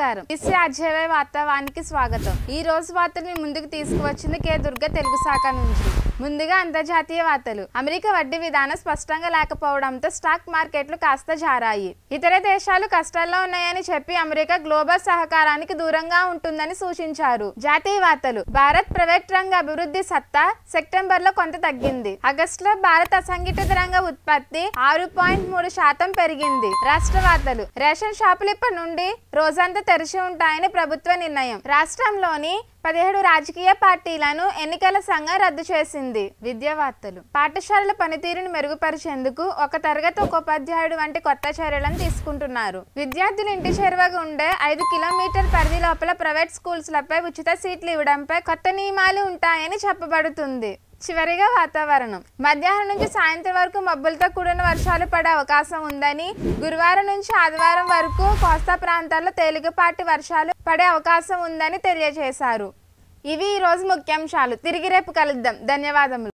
నమస్కారం. అధ్యాయ వార్తావానికి స్వాగతం. ఈ రోజు వార్తల్ని ముందుకు తీసుకువచ్చింది కే దుర్గ తెలుగు శాఖ నుంచి. ముందుగా అంతర్జాతీయ వార్తలు. అమెరికా వడ్డీ విధానం స్పష్టంగా లేకపోవడంతో స్టాక్ మార్కెట్లు కాస్త జారాయి. ఇతర దేశాలు కష్టాల్లో ఉన్నాయని చెప్పి అమెరికా గ్లోబల్ సహకారానికి దూరంగా ఉంటుందని సూచించారు. జాతీయ వార్తలు. భారత్ ప్రైవేట్ రంగ అభివృద్ధి సత్తా సెప్టెంబర్ లో కొంత తగ్గింది. ఆగస్టులో భారత అసంఘటిత రంగ ఉత్పత్తి 6.3% పెరిగింది. రాష్ట్ర వార్తలు. రేషన్ షాపులు ఇప్పటి నుండి రోజంతా తెరిచి ఉంటాయని ప్రభుత్వ నిర్ణయం. రాష్ట్రంలోని 17 రాజకీయ పార్టీలను ఎన్నికల సంఘం రద్దు చేసింది. విద్యా వార్తలు. పాఠశాలల పనితీరును మెరుగుపరిచేందుకు ఒక తరగతి ఒక ఉపాధ్యాయుడు వంటి కొత్త చర్యలను తీసుకుంటున్నారు. విద్యార్థులు ఇంటి చేరువగా ఉండే 5 కిలోమీటర్ పరిధి లోపల ప్రైవేట్ స్కూల్స్ లపై ఉచిత సీట్లు ఇవ్వడంపై కొత్త నియమాలు ఉంటాయని చెప్పబడుతుంది. చివరిగా వాతావరణం. మధ్యాహ్నం నుంచి సాయంత్రం వరకు మబ్బులతో కూడిన వర్షాలు పడే అవకాశం ఉందని, గురువారం నుంచి ఆదివారం వరకు కోస్తా ప్రాంతాల్లో తేలికపాటి వర్షాలు పడే అవకాశం ఉందని తెలియజేశారు. ఇవి ఈ రోజు ముఖ్యాంశాలు. తిరిగి రేపు కలుద్దాం. ధన్యవాదములు.